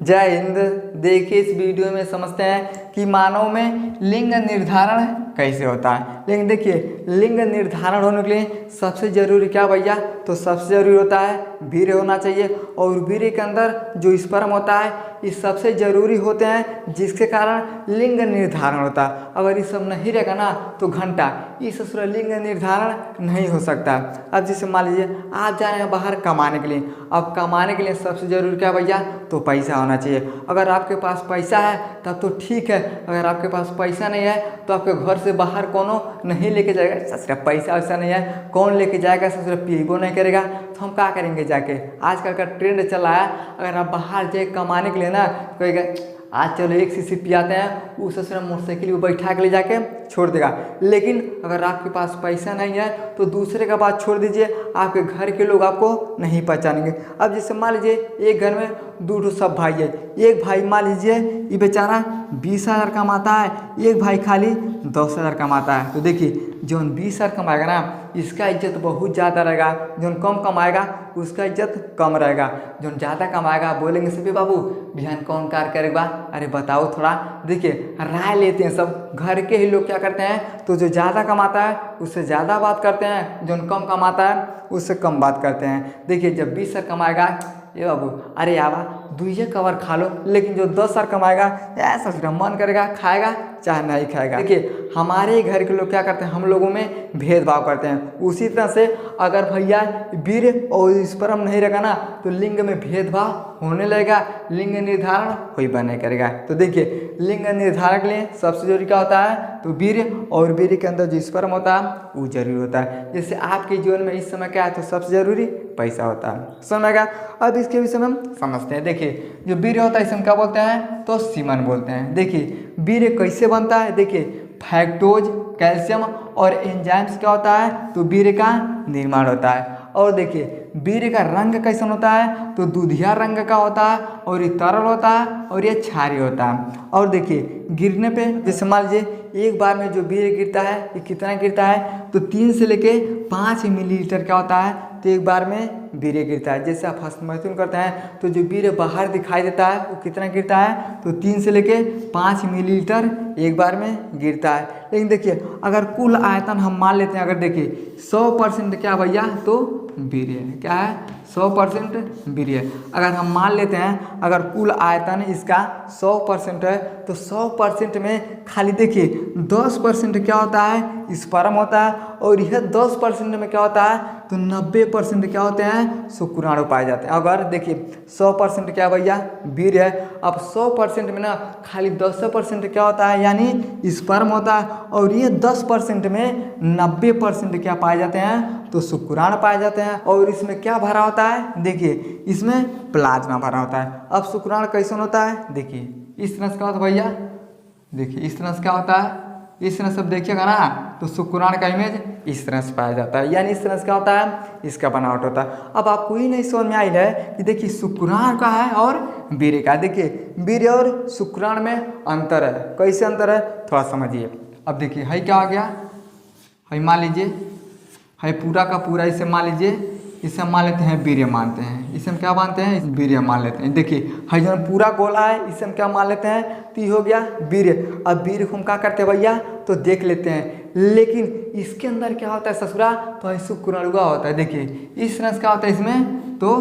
जय हिंद। देखिए इस वीडियो में समझते हैं कि मानव में लिंग निर्धारण कैसे होता है। लेकिन देखिए लिंग निर्धारण होने के लिए सबसे जरूरी क्या भैया, तो सबसे जरूरी होता है वीर्य होना चाहिए। और वीर्य के अंदर जो स्पर्म होता है ये सबसे जरूरी होते हैं, जिसके कारण लिंग निर्धारण होता है। अगर ये सब नहीं रहेगा ना तो घंटा इस लिंग निर्धारण नहीं हो सकता। अब जैसे मान लीजिए आप जा रहे हैं बाहर कमाने के लिए, अब कमाने के लिए सबसे जरूरी क्या भैया, तो पैसा होना चाहिए। अगर आपके पास पैसा है तब तो ठीक है, अगर आपके पास पैसा नहीं है तो आपके घर से बाहर कोनो नहीं लेके जाएगा। सिर्फ पैसा वैसा नहीं है, कौन लेके जाएगा, सिर्फ पीबो नहीं करेगा तो हम क्या करेंगे जाके। आजकल का ट्रेंड चला है, अगर आप बाहर जाए कमाने के लिए ना कहेगा आज चलो एक सीसी पियाते हैं, उस मोटरसाइकिल को बैठा के ले जाके छोड़ देगा। लेकिन अगर आपके पास पैसा नहीं है तो दूसरे का बात छोड़ दीजिए, आपके घर के लोग आपको नहीं पहचानेंगे। अब जैसे मान लीजिए एक घर में दो सब भाई है, एक भाई मान लीजिए ये बेचारा 20,000 कमाता है, एक भाई खाली 10,000 कमाता है। तो देखिए जो 20,000 कमाएगा ना इसका इज्जत बहुत ज़्यादा रहेगा, जो कम कमाएगा उसका इज्जत कम रहेगा। जो ज़्यादा कमाएगा बोलेंगे सभी बाबू बिहान कौन कार करेगा, अरे बताओ थोड़ा। देखिए राय लेते हैं सब, घर के ही लोग क्या करते हैं, तो जो ज़्यादा कमाता है उससे ज़्यादा बात करते हैं, जो कम कमाता है उससे कम बात करते हैं। देखिए जब 20,000 कमाएगा ये बाबू अरे यावा दुइये कवर खा लो, लेकिन जो 10,000 कमाएगा ऐसा फिर मन करेगा खाएगा चाहे नहीं खाएगा। देखिए हमारे घर के लोग क्या करते हैं, हम लोगों में भेदभाव करते हैं। उसी तरह से अगर भैया वीर्य और स्पर्म नहीं रहेगा ना तो लिंग में भेदभाव होने लगेगा, लिंग निर्धारण कोई बने करेगा। तो देखिए लिंग निर्धारण के लिए सबसे जरूरी क्या होता है, तो वीर्य, और वीर्य के अंदर जो स्पर्म होता है वो जरूरी होता है। जैसे आपके जीवन में इस समय क्या है, तो सबसे जरूरी पैसा होता है, समझेगा। अब इसके विषय में हम समझते हैं। देखिए जो वीर्य होता है इसे हम क्या बोलते हैं, तो सीमन बोलते हैं। देखिए वीर्य कैसे बनता है, देखिए फैक्टोज, कैल्शियम और एंजाइम्स क्या होता है, तो वीर्य का निर्माण होता है। और देखिए वीर्य का रंग कैसा होता है, तो दूधिया रंग का होता है, और ये तरल होता है और ये क्षारीय होता है। और देखिए गिरने पे जैसे मान लीजिए एक बार में जो वीर्य गिरता है ये कितना गिरता है, तो 3 से लेके 5 मिलीलीटर क्या होता है, तो एक बार में वीर्य गिरता है। जैसे आप हस्तमैथुन करते हैं तो जो वीर्य बाहर दिखाई देता है वो कितना गिरता है, तो 3 से लेके 5 मिलीलीटर एक बार में गिरता है। लेकिन देखिए अगर कुल आयतन हम मान लेते हैं, अगर देखिए 100% क्या भैया, तो वीर्य है, क्या है 100% वीर्य। अगर हम मान लेते हैं अगर कुल आयतन इसका 100% है तो 100% में खाली देखिए 10% क्या होता है, स्पर्म होता है, और यह 10% में क्या होता है, तो 90% क्या होते हैं, शुक्राणु पाए जाते हैं। अगर देखिए 100% क्या भैया वीर्य है, अब 100% में ना खाली 10% क्या होता है, यानी स्पर्म होता है, और ये 10% में 90% क्या पाए जाते हैं, तो शुक्राणु पाए जाते हैं। और इसमें क्या भरा होता है, देखिए इसमें प्लाज्मा भरा होता है। अब शुक्राणु कैसे होता है, देखिए इस तरह से क्या होता है भैया, देखिए इस तरह से क्या होता है, इस तरह से देखिएगा ना तो शुक्राणु का इमेज इस तरह से पाया जाता है, यानी इस तरह से क्या होता है, इसका बनावट होता है। अब आपको ही नहीं समझ में आई है कि देखिए शुक्राणु का है और वीर्य का। देखिए वीर्य और शुक्राणु में अंतर है, कैसे अंतर है थोड़ा समझिए। अब देखिए है क्या हो गया, है मान लीजिए है पूरा का पूरा, इसे मान लीजिए इसे हम मान लेते हैं वीर्य मानते हैं, इसे हम क्या मानते हैं, वीर्य मान लेते हैं। देखिए है जो पूरा गोला है इसे हम क्या मान लेते हैं, तो ये हो गया वीर्य। अब वीर्य को हम क्या करते हैं भैया, तो देख लेते हैं, लेकिन इसके अंदर क्या होता है ससुरा, तो शुक्राणु होता है। देखिए इस तरह से क्या होता है, इसमें तो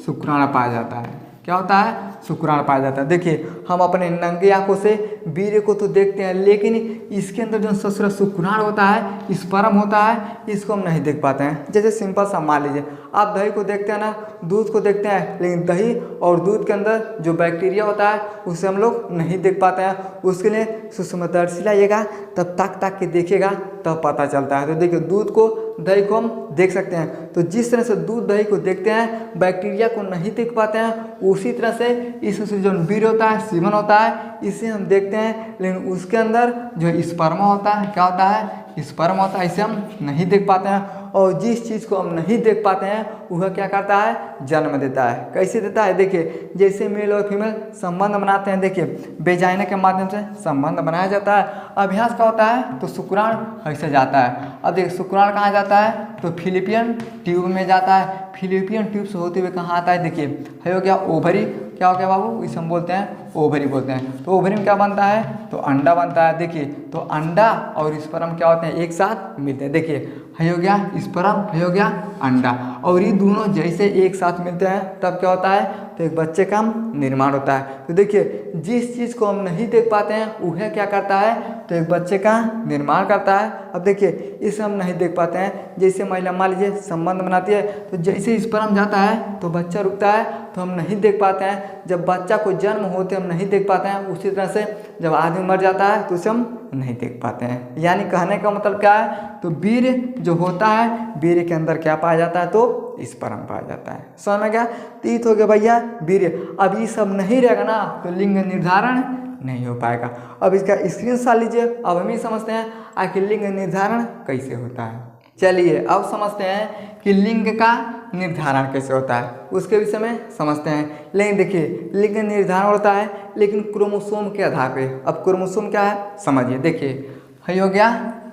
शुक्राणु पाया जाता है, क्या होता है, शुक्राणु पाया जाता है। देखिए हम अपने नंगे आंखों से वीर्य को तो देखते हैं, लेकिन इसके अंदर जो ससुरा शुक्राणु होता है, स्पर्म होता है, इसको हम नहीं देख पाते हैं। जैसे सिंपल सा मान लीजिए आप दही को देखते हैं ना, दूध को देखते हैं, लेकिन दही और दूध के अंदर जो बैक्टीरिया होता है उसे हम लोग नहीं देख पाते हैं। उसके लिए सूक्ष्मदर्शी लाइएगा, तब ताक के देखिएगा तब पता चलता है। तो देखिए दूध को दही को हम देख सकते हैं, तो जिस तरह से दूध दही को देखते हैं बैक्टीरिया को नहीं देख पाते हैं, उसी तरह से इसमें जो वीर्य होता है, सीमन होता है, इसे हम देखते हैं, लेकिन उसके अंदर जो स्पर्मा होता है क्या होता है, स्पर्म होता है, इसे हम नहीं देख पाते हैं। और जिस चीज़ को हम नहीं देख पाते हैं वह क्या करता है, जन्म देता है। कैसे देता है, देखिए जैसे मेल और फीमेल संबंध बनाते हैं, देखिए वेजाइना के माध्यम से संबंध बनाया जाता है। अभ्यास का होता है तो शुक्राणु ऐसे जाता है। अब देखिए शुक्राणु कहाँ जाता है, तो फिलिपियन ट्यूब में जाता है। फिलिपियन ट्यूब से होते हुए कहाँ आता है, देखिए है हो गया ओवरी, क्या हो गया बाबू, इसे हम बोलते हैं ओवरी बोलते हैं। तो ओवरी में क्या बनता है, तो अंडा बनता है। देखिए तो अंडा और स्पर्म क्या होते हैं, एक साथ मिलते हैं। देखिए है हो गया स्पर्म, है हो गया अंडा, और ये दोनों जैसे एक साथ मिलते हैं तब क्या होता है, तो एक बच्चे का निर्माण होता है। तो देखिए जिस चीज़ को हम नहीं देख पाते हैं वह क्या करता है, तो एक बच्चे का निर्माण करता है। अब देखिए इसे हम नहीं देख पाते हैं, जैसे महिला मान लीजिए संबंध बनाती है, तो जैसे स्पर्म जाता है तो बच्चा रुकता है, तो हम नहीं देख पाते हैं। जब बच्चा को जन्म होते हम नहीं देख पाते हैं, उसी तरह से जब आदमी मर जाता है तो उसे हम नहीं देख पाते हैं। यानी कहने का मतलब क्या है, तो वीर्य जो होता है, वीर्य के अंदर क्या पाया जाता है, तो स्पर्म पाया जाता है। समझ में क्या, तीत हो गया भैया वीर्य। अब ये सब नहीं रहेगा ना तो लिंग निर्धारण नहीं हो पाएगा। अब इसका स्क्रीनशॉट लीजिए। अब हम ही समझते हैं आखिर लिंग निर्धारण कैसे होता है। चलिए अब समझते हैं कि लिंग का निर्धारण कैसे होता है, उसके विषय में समझते हैं। लेकिन देखिए लिंग निर्धारण होता है लेकिन क्रोमोसोम के आधार पे। अब क्रोमोसोम क्या है समझिए। देखिए है हो गया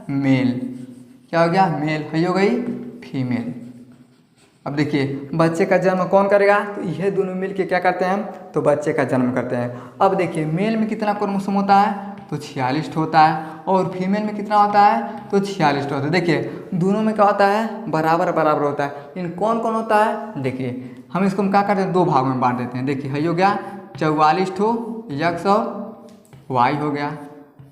मेल, क्या हो गया मेल, है हो गई फीमेल। अब देखिए बच्चे का जन्म कौन करेगा, तो यह दोनों मिल के क्या करते हैं हम, तो बच्चे का जन्म करते हैं। अब देखिए मेल में कितना क्रोमोसोम होता है, तो 46 होता है, और फीमेल में कितना होता है, तो 46 होता है। देखिए दोनों में क्या होता है, बराबर बराबर होता है। लेकिन कौन कौन होता है, देखिए हम इसको हम क्या करते हैं, दो भागों में बांट देते हैं। देखिए है हो गया 44 एक्स और वाई हो गया।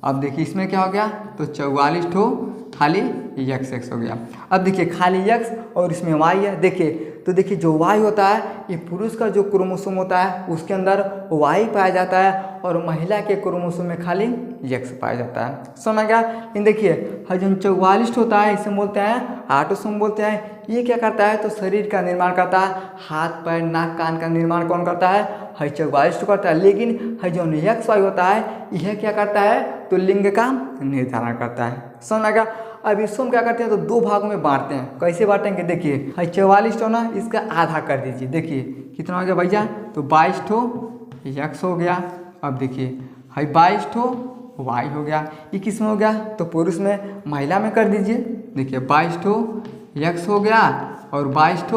अब देखिए इसमें क्या हो गया, तो 44 खाली एक्स हो गया। अब देखिए खाली एक्स और इसमें वाई है। देखिए तो देखिए जो वाई होता है ये पुरुष का जो क्रोमोसोम होता है उसके अंदर वाई पाया जाता है, और महिला के क्रोमोसोम में खाली एक्स पाया जाता है। समझ गया। लेकिन देखिए जो 44 होता है इसे बोलते हैं ऑटोसोम बोलते हैं। ये क्या करता है, तो शरीर का निर्माण करता है, हाथ पैर नाक कान का निर्माण कौन करता है, 44 करता है। लेकिन जो एक्स वाई होता है यह क्या करता है, तो लिंग का निर्धारण करता है। समझ गया। अब इसको हम क्या करते हैं, तो दो भागों में बांटते हैं। कैसे बांटेंगे, देखिए 44 हो ना, इसका आधा कर दीजिए। देखिए कितना हो गया भैया, तो 22 एक्स हो गया। अब देखिए 22 वाई हो गया। ये किस में हो गया, तो पुरुष में, महिला में कर दीजिए। देखिए 22 एक्स हो गया और 22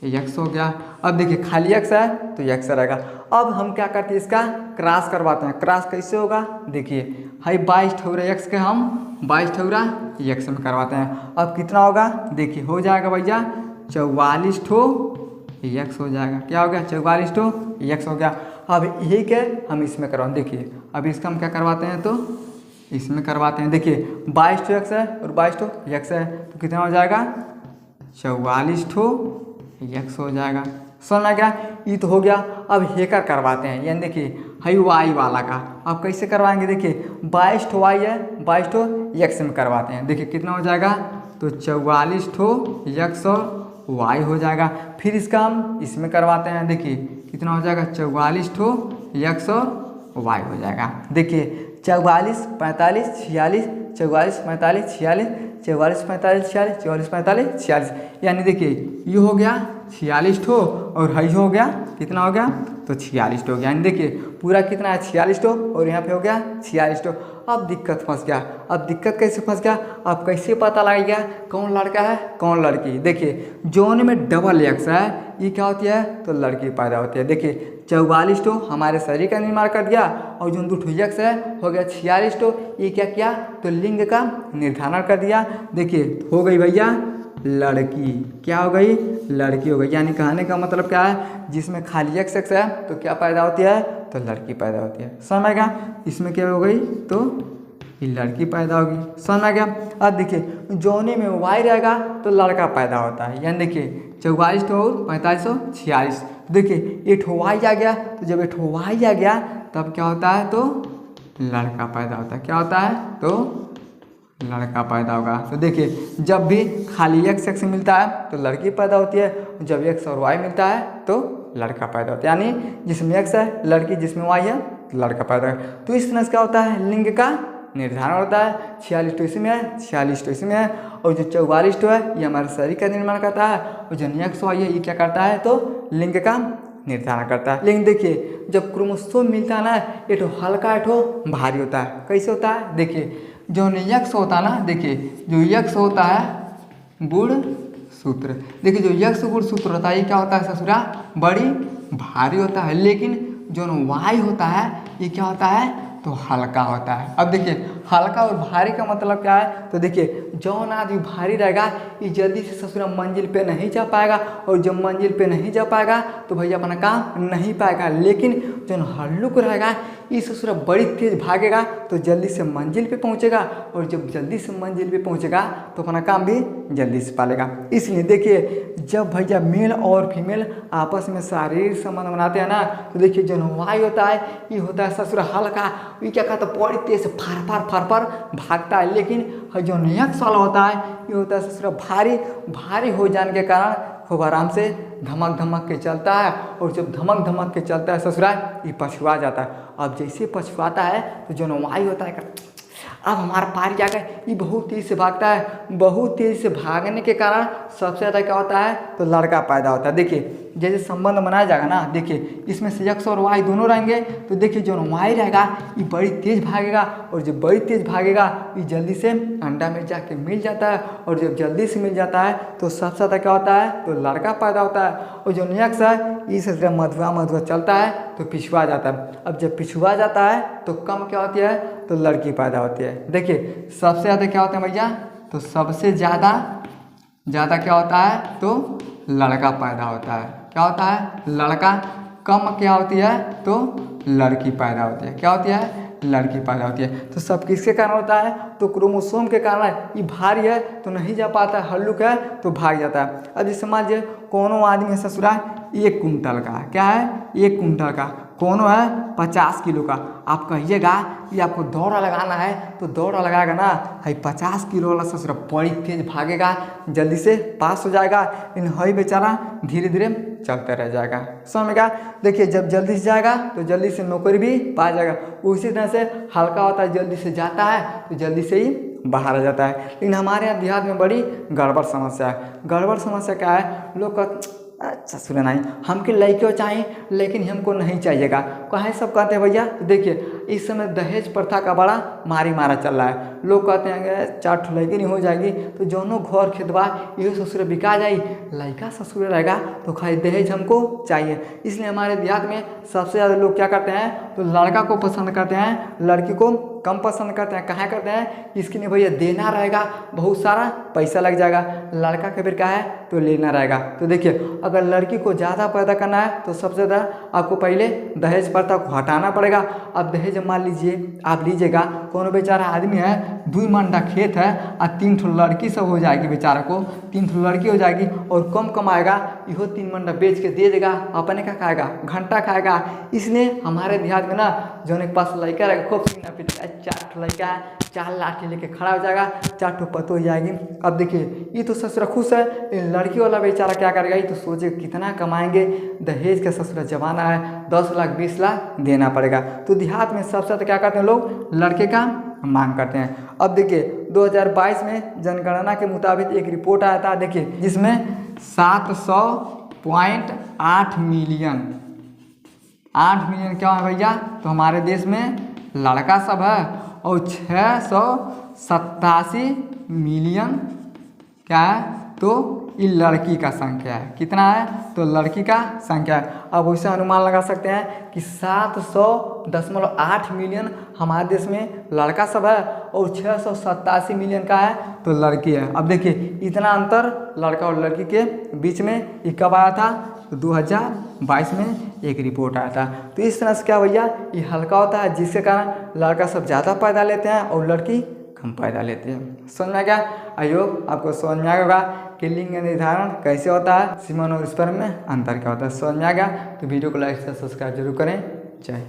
एक्स हो गया। अब देखिए खाली एक्स है तो एक्स रहेगा। अब हम क्या करते हैं, इसका क्रॉस करवाते हैं। क्रॉस कैसे होगा, देखिए 22 एक्स के हम 22 एक्स में करवाते हैं। अब कितना होगा, देखिए हो जाएगा भैया 44 एक्स हो जाएगा। क्या हो गया, 44 एक्स हो गया। अब यही के हम इसमें करवाएं। देखिए अब इसका हम क्या करवाते हैं, तो इसमें करवाते हैं। देखिए 22 एक्स है और 22 एक्स है, तो कितना हो जाएगा, 44 एक्स हो जाएगा। समझ में गया। ये तो हो गया। अब हेकर करवाते हैं, यानी देखिए हाई वाई वाला का। अब कैसे करवाएंगे, देखिए 22 वाई है, 22 एक्स में करवाते हैं। देखिए कितना हो जाएगा, तो 44 एक्स और वाई हो जाएगा। फिर इसका हम इसमें करवाते हैं। देखिए कितना हो जाएगा, 44 एक्स और वाई हो जाएगा। देखिए 44 45 46 44 45 46 44 45 46 44 45 46, यानी देखिए ये हो गया 46 और हई हो गया कितना हो गया, तो 46 हो गया। यानी देखिए पूरा कितना है 46 और यहाँ पे हो गया 46। अब दिक्कत फंस गया। अब दिक्कत कैसे फंस गया, अब कैसे पता लगेगा कौन लड़का है कौन लड़की। देखिए जोन में डबल एक्स है, ये क्या होती है, तो लड़की पैदा होती है। देखिए 44 हमारे शरीर का निर्माण कर दिया, और जो 2 एक्स है हो गया 46। ये क्या किया, तो लिंग का निर्धारण कर दिया। देखिए हो गई भैया लड़की, क्या हो गई, लड़की हो गई। यानी कहने का मतलब क्या है, जिसमें खाली एक्स है तो क्या पैदा होती है, तो लड़की पैदा होती है। समझ में गया। इसमें क्या हो गई, तो ये लड़की पैदा होगी। समझ में गया। अब देखिए जोने में वाई रहेगा तो लड़का पैदा होता है। यानी देखिए 44 और 45 46। देखिए एक वाई आ गया, तो जब एक वाई आ गया तब क्या होता है, तो लड़का पैदा होता है। क्या होता है, तो लड़का पैदा होगा। तो देखिए जब भी खाली एक्स मिलता है तो लड़की पैदा होती है, जब एक्स और वाई मिलता है तो लड़का पैदा होता है। यानी जिसमें एक्स है लड़की, जिसमें वाई है तो लड़का पैदा है। तो इस तरह से क्या होता है, लिंग का निर्धारण होता है। 46 तो इसमें है, 46 तो इसमें है, और जो 44 है ये हमारे शरीर का निर्माण करता है, और जो एक्स वाई है ये क्या करता है, तो लिंग का निर्धारण करता है। लेकिन देखिए जब क्रोमोसोम मिलता है ना, ये तो हल्का एठो भारी होता है। कैसे होता है, देखिए जो यक्स होता है ना, देखिए जो यक्स होता है गुण सूत्र। देखिए जो यक्स गुण सूत्र होता है ये क्या होता है ससुरा, बड़ी भारी होता है, लेकिन जो वाई होता है ये क्या होता है, तो हल्का होता है। अब देखिए हल्का और भारी का मतलब क्या है, तो देखिए जौन आदमी भारी रहेगा ये जल्दी से ससुरा मंजिल पे नहीं जा पाएगा, और जब मंजिल पे नहीं जा पाएगा तो भैया अपना काम नहीं पाएगा। लेकिन जो हल्लुक रहेगा ये ससुरा बड़ी तेज भागेगा तो जल्दी से मंजिल पे पहुंचेगा, और जब जल्दी से मंजिल पे पहुंचेगा तो अपना काम भी जल्दी से पालेगा। इसलिए देखिए जब भैया मेल और फीमेल आपस में शारीरिक संबंध बनाते हैं ना, तो देखिए जो वाई होता है ये होता है ससुरा हल्का, ये क्या कहता है बड़ी तेज से फार फार भागता है। लेकिन जो नेक्स्ट वाला होता है ये होता है ससुरा भारी हो जाने के कारण खूब आराम से धमक के चलता है, और जब धमक के चलता है ससुरा ये पछुआ जाता है। अब जैसे पछुआता है तो जो वाई होता है अब हमारा पारी आ गया, ये बहुत तेज से भागता है। बहुत तेज से भागने के कारण सबसे ज़्यादा क्या होता है, तो लड़का पैदा होता है। देखिए जैसे संबंध बनाया जाएगा ना, देखिए इसमें से एक्स और वाई दोनों रहेंगे, तो देखिए जो वाई रहेगा ये बड़ी तेज भागेगा, और जब बड़ी तेज भागेगा ये जल्दी से अंडा में जाके मिल जाता है, और जब जल्दी से मिल जाता है तो सबसे ज़्यादा क्या होता है, तो लड़का पैदा होता है। और जो नेक्स्ट है इस मधुआ चलता है तो पिछुआ जाता है। अब जब पिछुआ जाता है तो कम क्या होती है, तो लड़की पैदा होती है। देखिए सबसे ज़्यादा क्या होता है भैया, तो सबसे ज़्यादा क्या होता है, तो लड़का पैदा होता है। क्या होता है, लड़का। कम क्या होती है, तो लड़की पैदा होती है। क्या होती है, लड़की पैदा होती है। तो सब किसके कारण होता है, तो क्रोमोसोम के कारण है। ये भारी है तो नहीं जा पाता है, हल्लुक है तो भाग जाता है। अब जैसे मान लीजिए कोनो आदमी है ससुरा 1 कुंटल का, क्या है 1 कुंटल का, कोनो है 50 किलो का। आप कहिएगा कि आपको दौड़ा लगाना है तो दौड़ा लगाएगा ना, है 50 किलो वाला ससुरा बड़ी तेज भागेगा, जल्दी से पास हो जाएगा। लेकिन हई बेचारा धीरे धीरे चलते रह जाएगा। समझ में क्या, देखिए जब जल्दी से जाएगा तो जल्दी से नौकरी भी पा जाएगा। उसी तरह से हल्का होता है, जल्दी से जाता है तो जल्दी से ही बाहर आ जाता है। लेकिन हमारे यहाँ देहात में बड़ी गड़बड़ समस्या है। गड़बड़ समस्या क्या है, लोग का अच्छा सुना नहीं, हमके लड़के चाहिए लेकिन हमको नहीं चाहिएगा। कहे सब कहते हैं भैया, देखिए इस समय दहेज प्रथा का बड़ा मारा चल रहा है। लोग कहते हैं 4 लड़की नहीं हो जाएगी तो दोनों घर खेतवा ये ससुर बिका जाए, लड़का ससुर रहेगा तो खाली दहेज हमको चाहिए। इसलिए हमारे देहात में सबसे ज़्यादा लोग क्या करते हैं, तो लड़का को पसंद करते हैं, लड़की को कम पसंद करते हैं। कहाँ करते हैं, इसके लिए भैया देना रहेगा, बहुत सारा पैसा लग जाएगा। लड़का के फिर क्या है, तो लेना रहेगा। तो देखिए अगर लड़की को ज़्यादा पैदा करना है तो सबसे ज़्यादा आपको पहले दहेज प्रथा को हटाना पड़ेगा। अब दहेज मान लीजिए आप लीजिएगा, कोनो बेचारा आदमी है 2 मंडा खेत है और 3 ठो लड़की सब हो जाएगी, बेचारा को 3 ठो लड़की हो जाएगी और कम कमाएगा, इहो 3 मंडा बेच के दे देगा, अपने का खाएगा, घंटा खाएगा। इसलिए हमारे देहात में ना जोन के पास लड़का रहेगा खूब सीना पीटेगा, 4 ठो लड़का है 4 लाठी लेके खड़ा हो जाएगा, 4 ठो पतो हो जाएगी। अब देखिए ये तो ससुरा खुश है, लड़की वाला बेचारा क्या करेगा, ये तो सोचे कितना कमाएंगे, दहेज का ससुरा जमाना है, 10 लाख 20 लाख देना पड़ेगा। तो देहात में सबसे ज़्यादा क्या करते हैं लोग, लड़के का मांग करते हैं। अब देखिए 2022 में जनगणना के मुताबिक एक रिपोर्ट आया था, देखिए जिसमें 700.8 मिलियन 8 मिलियन क्या है भैया, तो हमारे देश में लड़का सब है, और 687 मिलियन क्या है, तो ये लड़की का संख्या है। कितना है, तो लड़की का संख्या है। अब वैसे अनुमान लगा सकते हैं कि 700.8 मिलियन हमारे देश में लड़का सब है और 687 मिलियन का है तो लड़की है। अब देखिए इतना अंतर लड़का और लड़की के बीच में ये कब आया था, तो 2022 में एक रिपोर्ट आया था। तो इस तरह से क्या भैया, ये हल्का होता है जिसके कारण लड़का सब ज़्यादा पैदा लेते हैं और लड़की कम पैदा लेते हैं। समझ में आ गया, आई होप आपको समझ में आ गया कि लिंग निर्धारण कैसे होता है, सीमन और स्पर्म में अंतर क्या होता है। समझ में आ गया तो वीडियो को लाइक से सब्सक्राइब जरूर करें। जय